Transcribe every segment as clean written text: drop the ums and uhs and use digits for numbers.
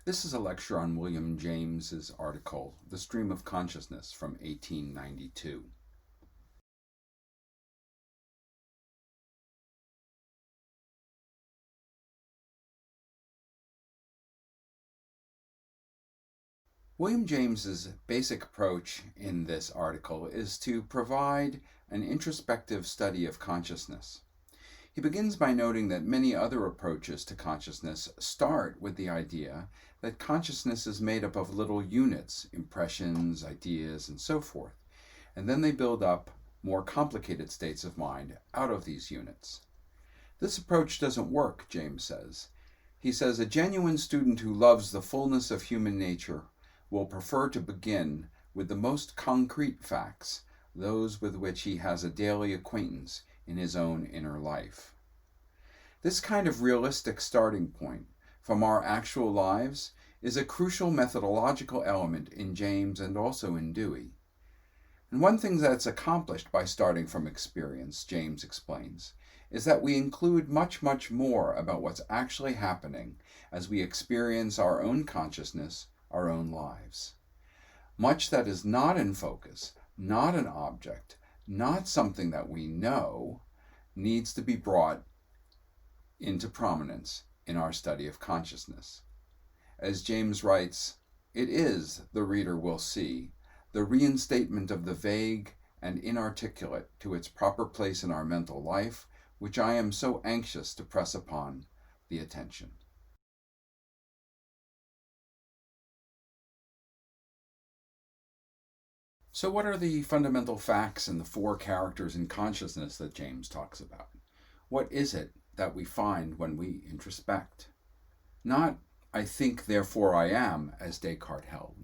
This is a lecture on William James's article, The Stream of Consciousness, from 1892. William James's basic approach in this article is to provide an introspective study of consciousness. He begins by noting that many other approaches to consciousness start with the idea that consciousness is made up of little units, impressions, ideas, and so forth, and then they build up more complicated states of mind out of these units. This approach doesn't work, James says. He says a genuine student who loves the fullness of human nature will prefer to begin with the most concrete facts, those with which he has a daily acquaintance in his own inner life. This kind of realistic starting point from our actual lives is a crucial methodological element in James and also in Dewey. And one thing that's accomplished by starting from experience, James explains, is that we include much, much more about what's actually happening as we experience our own consciousness, our own lives. Much that is not in focus, not an object, not something that we know, needs to be brought into prominence in our study of consciousness. As James writes, it is, the reader will see, the reinstatement of the vague and inarticulate to its proper place in our mental life, which I am so anxious to press upon the attention. So what are the fundamental facts and the four characters in consciousness that James talks about? What is it that we find when we introspect? Not, I think, therefore I am, as Descartes held,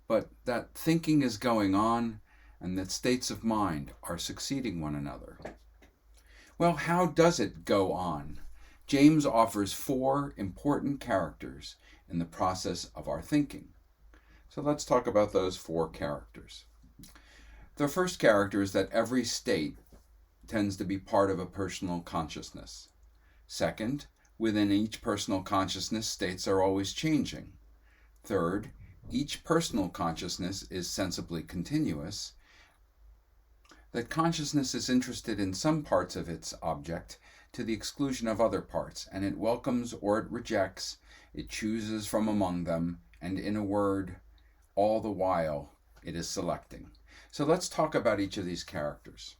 but that thinking is going on and that states of mind are succeeding one another. Well, how does it go on? James offers four important characters in the process of our thinking. So let's talk about those four characters. The first character is that every state tends to be part of a personal consciousness. Second, within each personal consciousness, states are always changing. Third, each personal consciousness is sensibly continuous. That consciousness is interested in some parts of its object to the exclusion of other parts, and it welcomes or it rejects, it chooses from among them, and in a word, all the while it is selecting. So let's talk about each of these characters.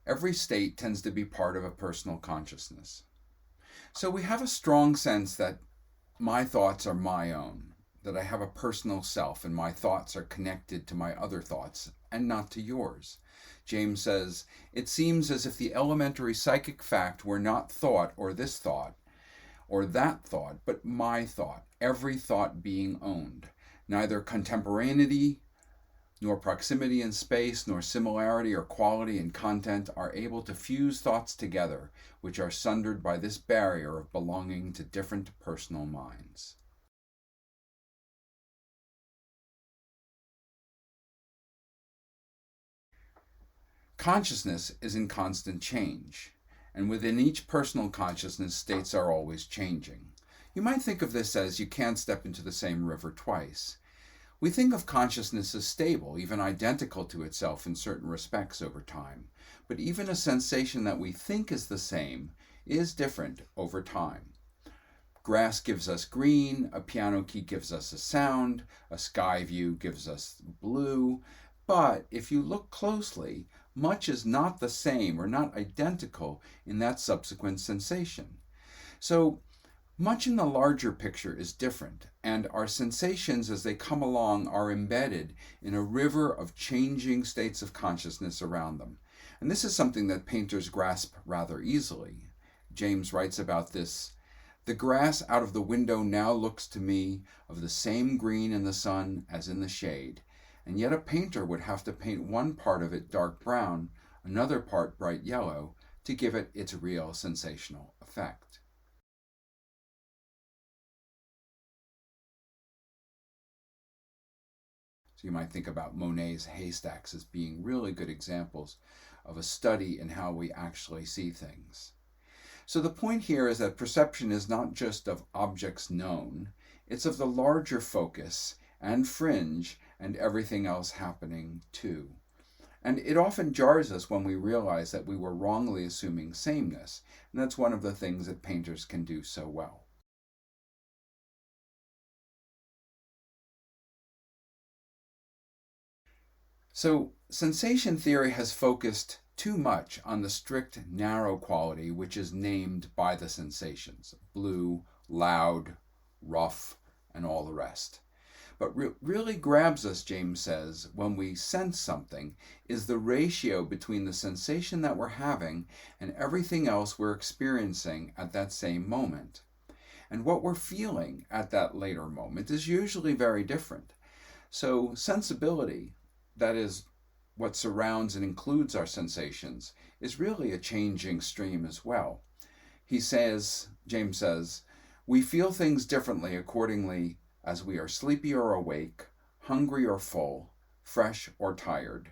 Every state tends to be part of a personal consciousness. So we have a strong sense that my thoughts are my own, that I have a personal self and my thoughts are connected to my other thoughts and not to yours. James says, it seems as if the elementary psychic fact were not thought or this thought or that thought, but my thought, every thought being owned. Neither contemporaneity, nor proximity in space, nor similarity or quality in content are able to fuse thoughts together, which are sundered by this barrier of belonging to different personal minds. Consciousness is in constant change, and within each personal consciousness, states are always changing. You might think of this as you can't step into the same river twice. We think of consciousness as stable, even identical to itself in certain respects over time. But even a sensation that we think is the same is different over time. Grass gives us green, a piano key gives us a sound, a sky view gives us blue. But if you look closely, much is not the same or not identical in that subsequent sensation. So much in the larger picture is different, and our sensations as they come along are embedded in a river of changing states of consciousness around them. And this is something that painters grasp rather easily. James writes about this, the grass out of the window now looks to me of the same green in the sun as in the shade, and yet a painter would have to paint one part of it dark brown, another part bright yellow, to give it its real sensational effect. So you might think about Monet's haystacks as being really good examples of a study in how we actually see things. So the point here is that perception is not just of objects known, it's of the larger focus and fringe and everything else happening too. And it often jars us when we realize that we were wrongly assuming sameness, and that's one of the things that painters can do so well. So, sensation theory has focused too much on the strict, narrow quality which is named by the sensations: blue, loud, rough, and all the rest. But really grabs us, James says, when we sense something is the ratio between the sensation that we're having and everything else we're experiencing at that same moment. And what we're feeling at that later moment is usually very different. So sensibility, that is what surrounds and includes our sensations, is really a changing stream as well. James says, we feel things differently accordingly as we are sleepy or awake, hungry or full, fresh or tired.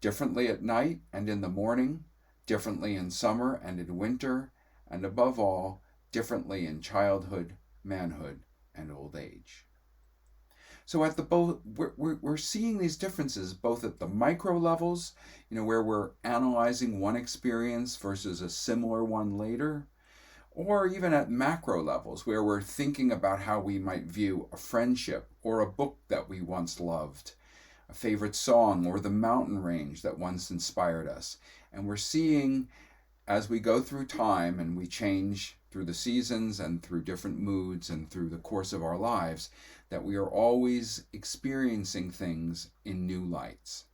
Differently at night and in the morning, differently in summer and in winter, and above all, differently in childhood, manhood, and old age. So we're seeing these differences both at the micro levels, where we're analyzing one experience versus a similar one later, or even at macro levels where we're thinking about how we might view a friendship or a book that we once loved, a favorite song, or the mountain range that once inspired us. And we're seeing, as we go through time and we change through the seasons and through different moods and through the course of our lives, that we are always experiencing things in new lights.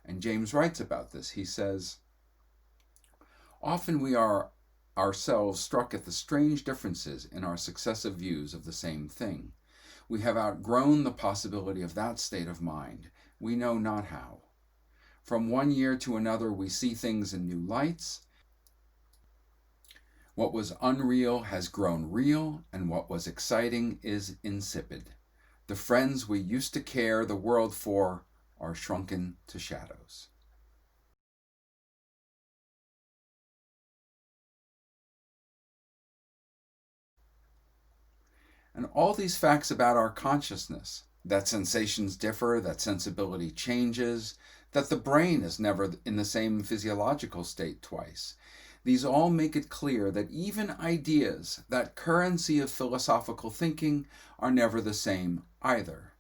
And James writes about this. He says, often we are ourselves struck at the strange differences in our successive views of the same thing. We have outgrown the possibility of that state of mind. We know not how. From one year to another, we see things in new lights. What was unreal has grown real, and what was exciting is insipid. The friends we used to care the world for are shrunken to shadows. And all these facts about our consciousness, that sensations differ, that sensibility changes, that the brain is never in the same physiological state twice, these all make it clear that even ideas, that currency of philosophical thinking, are never the same either.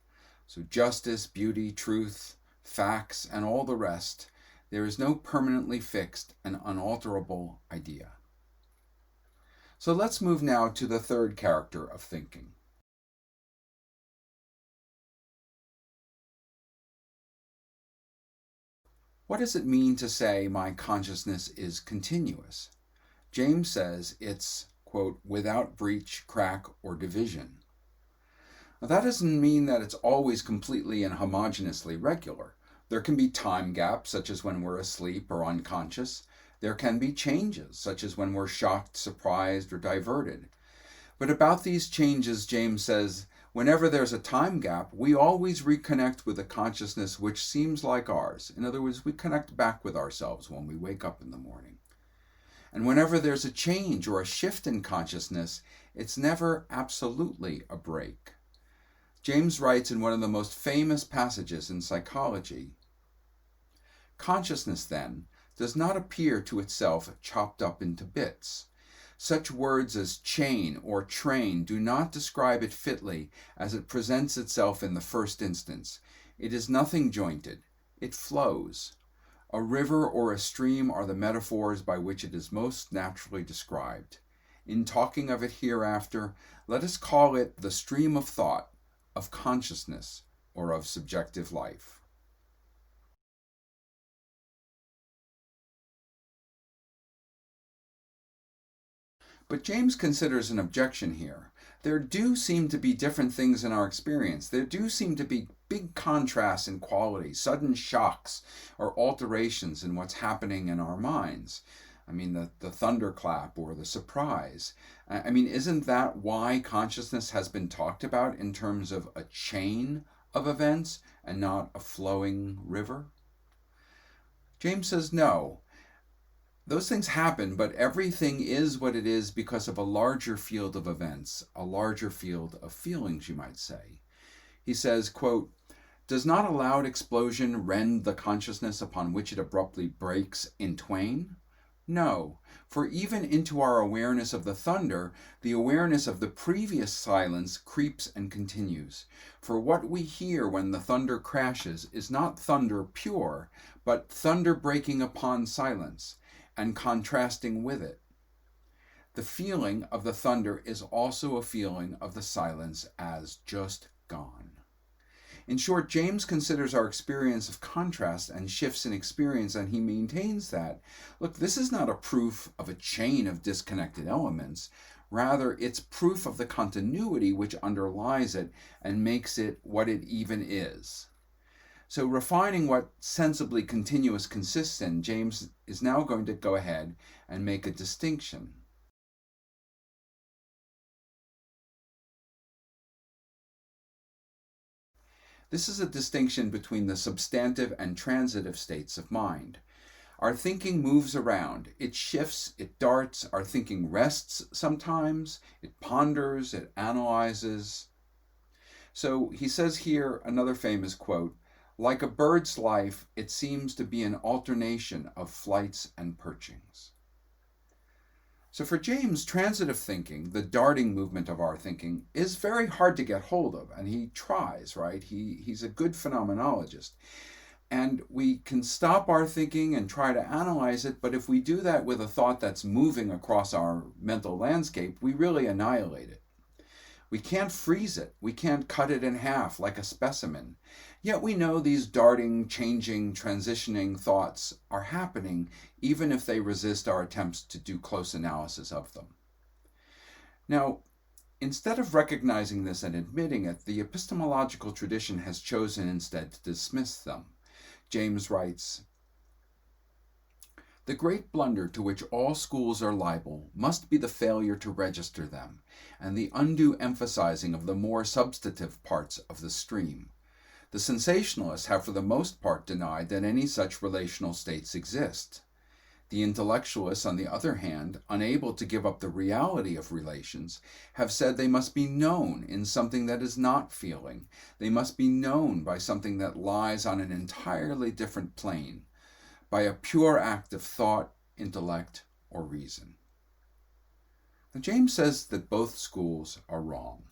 So justice, beauty, truth, facts, and all the rest, there is no permanently fixed and unalterable idea. So let's move now to the third character of thinking. What does it mean to say my consciousness is continuous? James says it's, quote, without breach, crack, or division. Now, that doesn't mean that it's always completely and homogeneously regular. There can be time gaps, such as when we're asleep or unconscious. There can be changes, such as when we're shocked, surprised, or diverted. But about these changes, James says, whenever there's a time gap, we always reconnect with a consciousness which seems like ours. In other words, we connect back with ourselves when we wake up in the morning. And whenever there's a change or a shift in consciousness, it's never absolutely a break. James writes in one of the most famous passages in psychology, consciousness, then, does not appear to itself chopped up into bits. Such words as chain or train do not describe it fitly as it presents itself in the first instance. It is nothing jointed. It flows. A river or a stream are the metaphors by which it is most naturally described. In talking of it hereafter, let us call it the stream of thought, of consciousness, or of subjective life. But James considers an objection here. There do seem to be different things in our experience. There do seem to be big contrasts in quality, sudden shocks or alterations in what's happening in our minds. I mean, the thunderclap or the surprise. I mean, isn't that why consciousness has been talked about in terms of a chain of events and not a flowing river? James says no. Those things happen, but everything is what it is because of a larger field of events, a larger field of feelings, you might say. He says, quote, "Does not a loud explosion rend the consciousness upon which it abruptly breaks in twain? No, for even into our awareness of the thunder, the awareness of the previous silence creeps and continues. For what we hear when the thunder crashes is not thunder pure, but thunder breaking upon silence and contrasting with it. The feeling of the thunder is also a feeling of the silence as just gone." In short, James considers our experience of contrast and shifts in experience, and he maintains that, look, this is not a proof of a chain of disconnected elements. Rather, it's proof of the continuity which underlies it and makes it what it even is. So, refining what sensibly continuous consists in, James is now going to go ahead and make a distinction. This is a distinction between the substantive and transitive states of mind. Our thinking moves around, it shifts, it darts, our thinking rests sometimes, it ponders, it analyzes. So he says here, another famous quote, "Like a bird's life, it seems to be an alternation of flights and perchings." So for James, transitive thinking, the darting movement of our thinking, is very hard to get hold of, and he tries, right? He's a good phenomenologist. And we can stop our thinking and try to analyze it, but if we do that with a thought that's moving across our mental landscape, we really annihilate it. We can't freeze it. We can't cut it in half like a specimen. Yet we know these darting, changing, transitioning thoughts are happening even if they resist our attempts to do close analysis of them. Now, instead of recognizing this and admitting it, the epistemological tradition has chosen instead to dismiss them. James writes, "The great blunder to which all schools are liable must be the failure to register them, and the undue emphasizing of the more substantive parts of the stream. The sensationalists have for the most part denied that any such relational states exist. The intellectualists, on the other hand, unable to give up the reality of relations, have said they must be known in something that is not feeling. They must be known by something that lies on an entirely different plane, by a pure act of thought, intellect, or reason." Now, James says that both schools are wrong.